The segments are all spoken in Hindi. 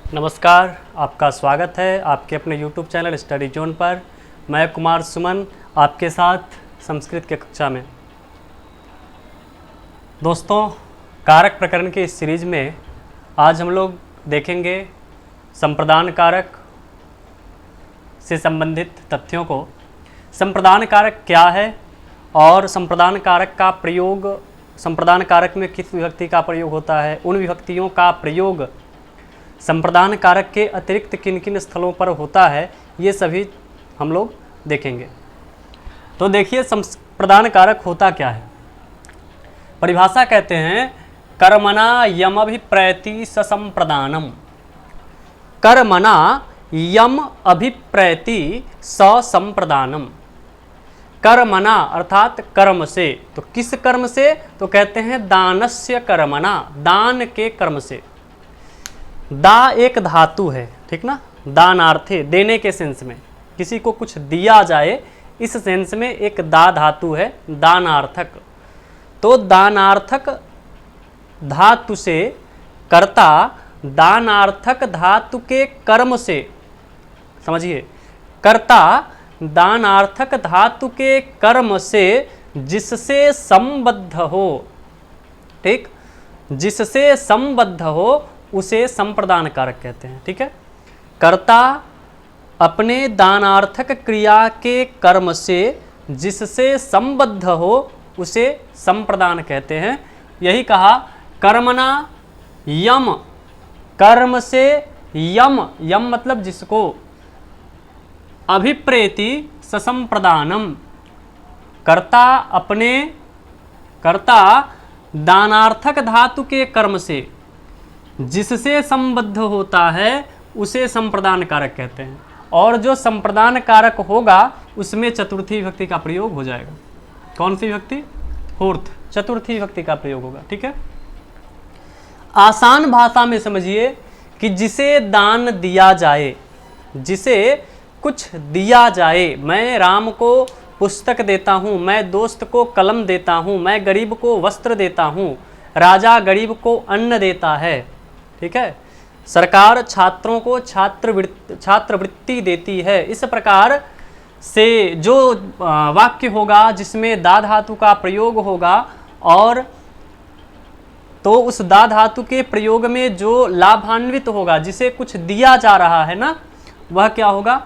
नमस्कार, आपका स्वागत है आपके अपने YouTube चैनल स्टडी जोन पर। मैं कुमार सुमन आपके साथ संस्कृत के कक्षा में। दोस्तों, कारक प्रकरण के इस सीरीज में आज हम लोग देखेंगे संप्रदान कारक से संबंधित तथ्यों को। संप्रदान कारक क्या है और संप्रदान कारक का प्रयोग, संप्रदान कारक में किस विभक्ति का प्रयोग होता है, उन विभक्तियों का प्रयोग संप्रदान कारक के अतिरिक्त किन किन स्थलों पर होता है, ये सभी हम लोग देखेंगे। तो देखिए, संप्रदान कारक होता क्या है। परिभाषा कहते हैं कर्मणा यम अभिप्रैति ससंप्रदानम। कर्मणा यम अभिप्रैति ससंप्रदानम। कर्मणा अर्थात कर्म से। तो किस कर्म से? तो कहते हैं दानस्य कर्मणा, दान के कर्म से। दा एक धातु है, ठीक ना। दानार्थे, देने के सेंस में, किसी को कुछ दिया जाए इस सेंस में एक दा धातु है, दानार्थक। तो दानार्थक धातु से कर्ता दानार्थक धातु के कर्म से, समझिए, कर्ता दानार्थक धातु के कर्म से जिससे संबद्ध हो, ठीक, जिससे संबद्ध हो उसे संप्रदान कारक कहते हैं। ठीक है, कर्ता अपने दानार्थक क्रिया के कर्म से जिससे संबद्ध हो उसे संप्रदान कहते हैं। यही कहा कर्मणा यम, कर्म से यम, यम मतलब जिसको, अभिप्रेति ससंप्रदानम, कर्ता अपने, कर्ता दानार्थक धातु के कर्म से जिससे संबद्ध होता है उसे संप्रदान कारक कहते हैं। और जो संप्रदान कारक होगा उसमें चतुर्थी विभक्ति का प्रयोग हो जाएगा। कौन सी विभक्ति? फोर्थ, चतुर्थी विभक्ति का प्रयोग होगा। ठीक है, आसान भाषा में समझिए कि जिसे दान दिया जाए, जिसे कुछ दिया जाए, मैं राम को पुस्तक देता हूँ, मैं दोस्त को कलम देता हूँ, मैं गरीब को वस्त्र देता हूँ, राजा गरीब को अन्न देता है, ठीक है, सरकार छात्रों को छात्रवृत्ति देती है। इस प्रकार से जो वाक्य होगा जिसमें दा धातु का प्रयोग होगा, और तो उस दा धातु के प्रयोग में जो लाभान्वित होगा, जिसे कुछ दिया जा रहा है ना, वह क्या होगा?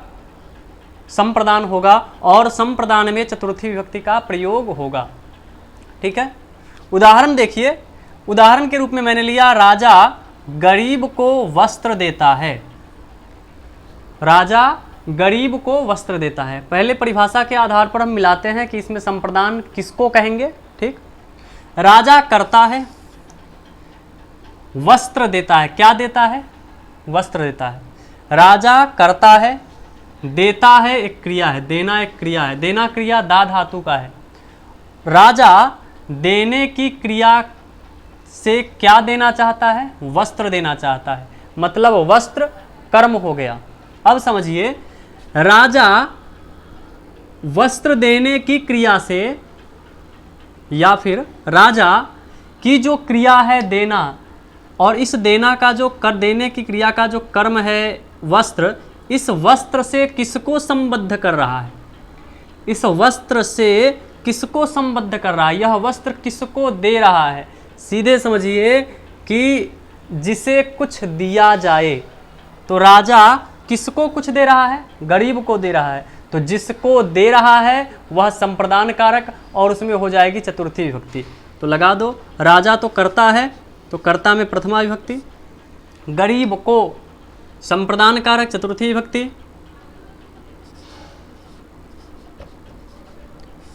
संप्रदान होगा। और संप्रदान में चतुर्थी विभक्ति का प्रयोग होगा। ठीक है, उदाहरण देखिए। उदाहरण के रूप में मैंने लिया राजा गरीब को वस्त्र देता है। राजा गरीब को वस्त्र देता है। पहले परिभाषा के आधार पर हम मिलाते हैं कि इसमें संप्रदान किसको कहेंगे। ठीक, राजा करता है, वस्त्र देता है। क्या देता है? वस्त्र देता है। राजा करता है, देता है एक क्रिया है, देना एक क्रिया है, देना क्रिया दा धातु का है। राजा देने की क्रिया से क्या देना चाहता है? वस्त्र देना चाहता है, मतलब वस्त्र कर्म हो गया। अब समझिए, राजा वस्त्र देने की क्रिया से, या फिर राजा की जो क्रिया है देना, और इस देना का जो कर, देने की क्रिया का जो कर्म है वस्त्र, इस वस्त्र से किसको संबद्ध कर रहा है? इस वस्त्र से किसको संबद्ध कर रहा है? यह वस्त्र किसको दे रहा है? सीधे समझिए कि जिसे कुछ दिया जाए। तो राजा किसको कुछ दे रहा है? गरीब को दे रहा है। तो जिसको दे रहा है वह संप्रदान कारक, और उसमें हो जाएगी चतुर्थी विभक्ति। तो लगा दो, राजा तो कर्ता है, तो कर्ता में प्रथमा विभक्ति, गरीब को संप्रदान कारक चतुर्थी विभक्ति,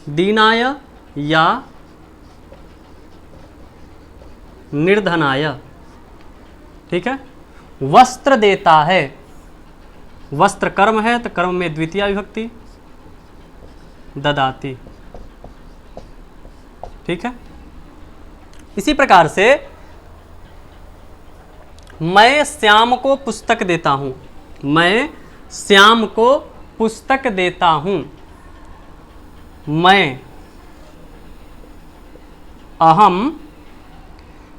दीनाय या निर्धनाय। ठीक है, वस्त्र देता है, वस्त्र कर्म है तो कर्म में द्वितीय विभक्ति, ददाती। ठीक है, इसी प्रकार से मैं श्याम को पुस्तक देता हूं, मैं श्याम को पुस्तक देता हूं, मैं, अहम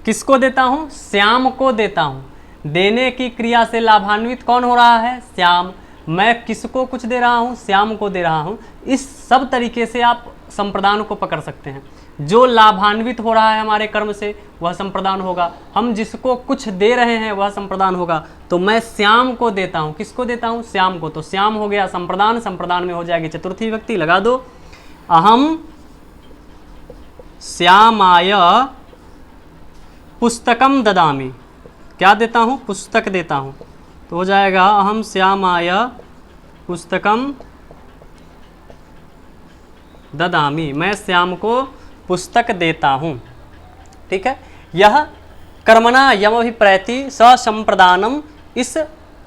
किसको देता हूं? श्याम को देता हूं। देने की क्रिया से लाभान्वित कौन हो रहा है? श्याम। मैं किसको कुछ दे रहा हूँ? श्याम को दे रहा हूँ। इस सब तरीके से आप संप्रदान को पकड़ सकते हैं। जो लाभान्वित हो रहा है हमारे कर्म से वह संप्रदान होगा, हम जिसको कुछ दे रहे हैं वह संप्रदान होगा। तो मैं श्याम को देता हूँ, किसको देता हूँ? श्याम को। तो श्याम हो गया संप्रदान, संप्रदान में हो जाएगी चतुर्थी विभक्ति, लगा दो। अहम श्यामाय पुस्तकम ददामि, क्या देता हूँ? पुस्तक देता हूँ। तो हो जाएगा अहम श्यामाय पुस्तकम ददामि, मैं श्याम को पुस्तक देता हूँ। ठीक है, यह कर्मणा यमभिप्रैति ससंप्रदानम, इस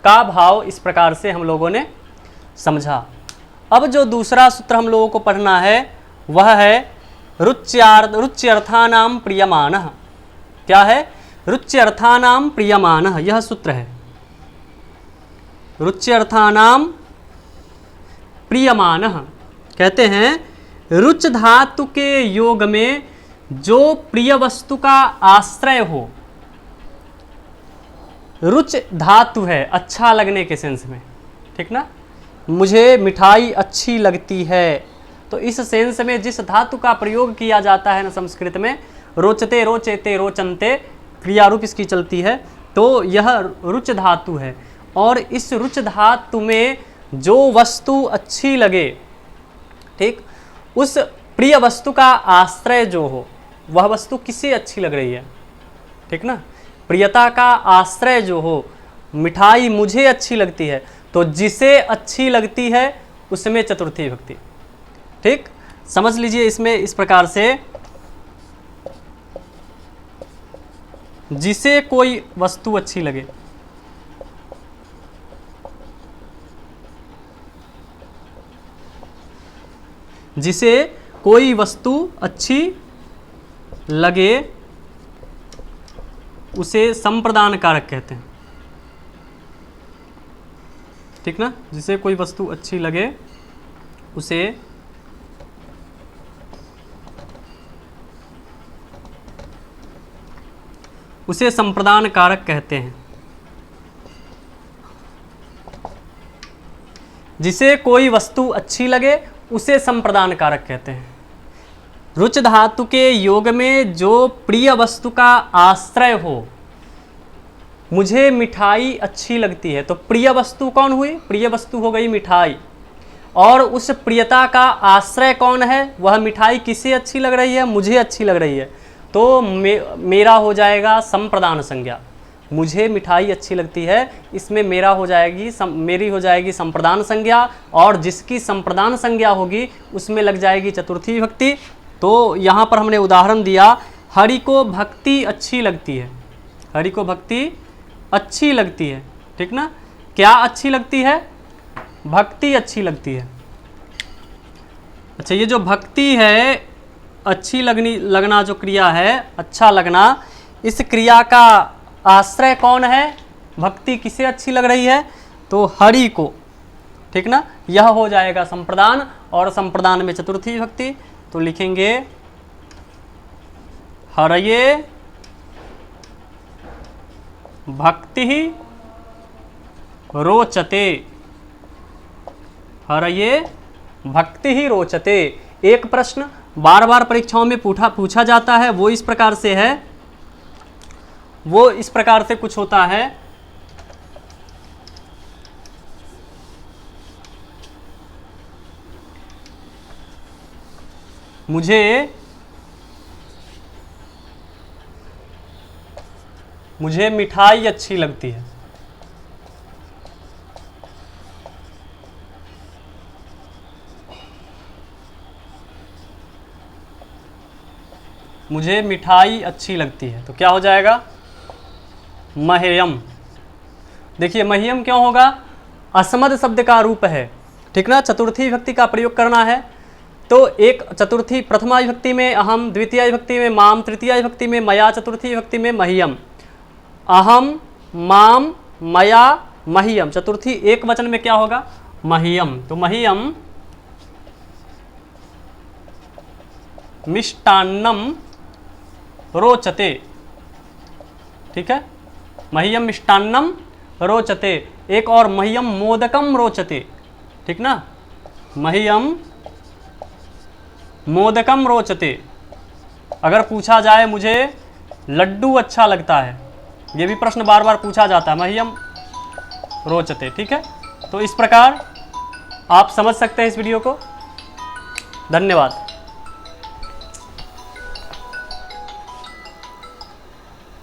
का भाव इस प्रकार से हम लोगों ने समझा। अब जो दूसरा सूत्र हम लोगों को पढ़ना है वह है रुच्यर्थानाम प्रियमानः। क्या है? रुच्यर्थानाम प्रियमानः, यह सूत्र है। रुच्यर्थानाम प्रियमानः कहते हैं रुच धातु के योग में जो प्रिय वस्तु का आश्रय हो, रुच धातु है अच्छा लगने के सेंस में, ठीक ना। मुझे मिठाई अच्छी लगती है, तो इस सेंस में जिस धातु का प्रयोग किया जाता है ना संस्कृत में, रोचते रोचेते रोचनते क्रिया रूप इसकी चलती है, तो यह रुच धातु है। और इस रुच धातु में जो वस्तु अच्छी लगे, ठीक, उस प्रिय वस्तु का आश्रय जो हो, वह वस्तु किसे अच्छी लग रही है, ठीक ना। प्रियता का आश्रय जो हो, मिठाई मुझे अच्छी लगती है, तो जिसे अच्छी लगती है उसमें चतुर्थी विभक्ति। ठीक, समझ लीजिए इसमें इस प्रकार से, जिसे कोई वस्तु अच्छी लगे, जिसे कोई वस्तु अच्छी लगे उसे संप्रदान कारक कहते हैं, ठीक ना। जिसे कोई वस्तु अच्छी लगे उसे संप्रदान कारक कहते हैं। जिसे कोई वस्तु अच्छी लगे उसे संप्रदान कारक कहते हैं। रुच धातु के योग में जो प्रिय वस्तु का आश्रय हो, मुझे मिठाई अच्छी लगती है, तो प्रिय वस्तु कौन हुई? प्रिय वस्तु हो गई मिठाई, और उस प्रियता का आश्रय कौन है? वह मिठाई किसे अच्छी लग रही है? मुझे अच्छी लग रही है, तो मेरा हो जाएगा संप्रदान संज्ञा। मुझे मिठाई अच्छी लगती है, इसमें मेरा हो जाएगी मेरी हो जाएगी संप्रदान संज्ञा, और जिसकी संप्रदान संज्ञा होगी उसमें लग जाएगी चतुर्थी विभक्ति। तो यहाँ पर हमने उदाहरण दिया, हरि को भक्ति अच्छी लगती है, हरि को भक्ति अच्छी लगती है, ठीक ना। क्या अच्छी लगती है? भक्ति अच्छी लगती है। अच्छा, ये जो भक्ति है, अच्छी लगना जो क्रिया है, अच्छा लगना, इस क्रिया का आश्रय कौन है? भक्ति किसे अच्छी लग रही है? तो हरि को, ठीक ना। यह हो जाएगा संप्रदान, और संप्रदान में चतुर्थी विभक्ति। तो लिखेंगे हरये भक्ति रोचते, हरये भक्ति ही रोचते। एक प्रश्न बार बार परीक्षाओं में पूछा जाता है, वो इस प्रकार से है, वो इस प्रकार से कुछ होता है, मुझे मिठाई अच्छी लगती है। मुझे मिठाई अच्छी लगती है, तो क्या हो जाएगा? मह्यम। देखिए मह्यम क्यों होगा? असमद शब्द का रूप है, ठीक ना। चतुर्थी विभक्ति का प्रयोग करना है, तो एक चतुर्थी, प्रथमा विभक्ति में अहम, द्वितीय विभक्ति में माम, तृतीय विभक्ति में मया, चतुर्थी विभक्ति में मह्यम। अहम, माम, मया, मह्यम। चतुर्थी एक वचन में क्या होगा? मह्यम। तो मह्यम मिष्टान्नम रोचते, ठीक है। मह्यम मिष्टान्नम रोचते, एक और मह्यम मोदकम रोचते, ठीक ना, मह्यम मोदकम रोचते। अगर पूछा जाए मुझे लड्डू अच्छा लगता है, ये भी प्रश्न बार बार पूछा जाता है, मह्यम रोचते, ठीक है। तो इस प्रकार आप समझ सकते हैं इस वीडियो को। धन्यवाद।